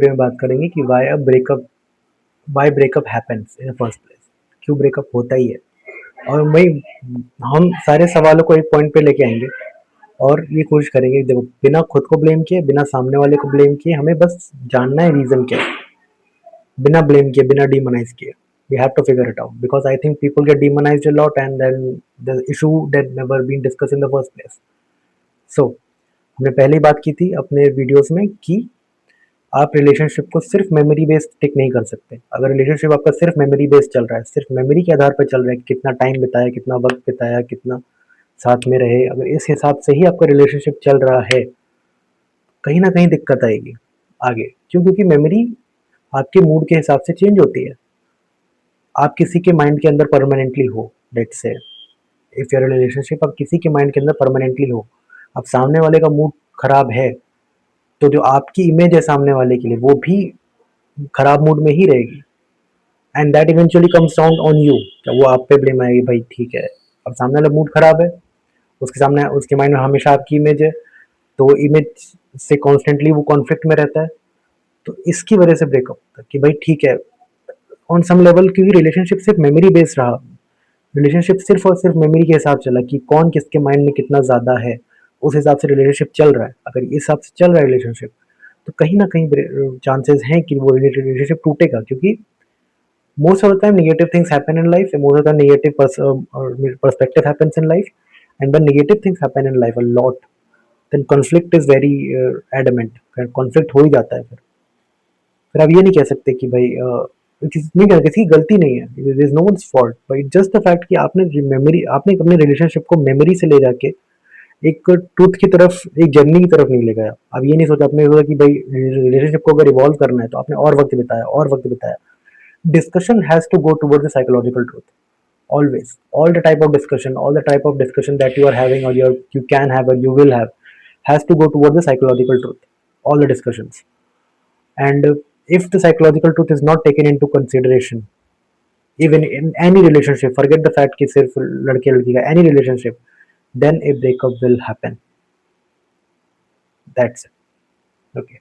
Video में बात करेंगे कि why breakup happens in first place, क्यों ब्रेकअप होता ही है। और वही हम सारे सवालों को एक पॉइंट पे लेके आएंगे और ये कोशिश करेंगे, देखो बिना खुद को ब्लेम किए, बिना सामने वाले को ब्लेम किए, हमें बस जानना है रीजन क्या है, बिना ब्लेम किए, बिना डिमोनाइज किए। We have to figure it out because I think people get demonized a lot and then the issue that never been discussed in the first place. So हमने पहले ही बात की थी अपने वीडियोस में कि आप रिलेशनशिप को सिर्फ मेमोरी बेस्ड टिक नहीं कर सकते। अगर रिलेशनशिप आपका सिर्फ मेमोरी बेस्ड चल रहा है, सिर्फ मेमोरी के आधार पर चल रहा है, कितना टाइम बिताया, कितना वक्त बिताया, कितना साथ में रहे, अगर इस हिसाब से ही आपका रिलेशनशिप चल रहा है, कहीं ना कहीं दिक्कत आएगी आगे। क्यों? क्योंकि मेमोरी आपके मूड के हिसाब से चेंज होती है। आप किसी के माइंड के अंदर परमानेंटली हो, let's say if your relationship आप किसी के माइंड के अंदर परमानेंटली हो, अब सामने वाले का मूड खराब है तो जो आपकी इमेज है सामने वाले के लिए वो भी खराब मूड में ही रहेगी and that eventually comes down on you. वो आप पे ब्लेम आएगी, भाई ठीक है अब सामने वाला मूड खराब है, उसके सामने उसके माइंड में हमेशा आपकी इमेज है, तो वो इमेज से कॉन्स्टेंटली वो कॉन्फ्लिक्ट में रहता है। तो इसकी वजह से ब्रेकअप होता है कि भाई ठीक है ऑन सम लेवल, क्योंकि रिलेशनशिप सिर्फ मेमोरी बेस्ड रहा, रिलेशनशिप सिर्फ और सिर्फ मेमोरी के हिसाब से चला कि कौन किसके माइंड में कितना ज़्यादा है, उस हिसाब से रिलेशनशिप चल रहा है। अगर इस हिसाब से चल रहा है रिलेशनशिप तो कहीं ना कहीं चांसेस हैं कि वो रिलेशनशिप टूटेगा, क्योंकि most of the time negative things happen in life and most of the time negative perspective happens in life, and when negative things happen in life a lot then conflict is very adamant, conflict हो ही जाता है। फिर आप ये नहीं कह सकते कि भाई नहीं कहते किसी की गलती नहीं है, there is no one's fault, but just the fact कि आपने अपने रिलेशनशिप को मेमोरी से ले जाके एक ट्रूथ की तरफ, एक जर्नी की तरफ नहीं ले गया। अब ये नहीं सोचा आपने सोचा कि भाई रिलेशनशिप को अगर इवॉल्व करना है तो आपने और वक्त बिताया और वक्त बिताया। Discussion has to go towards the psychological truth. Always, all the type of discussion, all the type of discussion that you are having or you can have or you will have has to go towards the psychological truth. All the discussions, and if the psychological truth is not taken into consideration, even in any relationship, forget the fact कि सिर्फ लड़के लड़की का, any relationship, then a breakup will happen. That's it. Okay.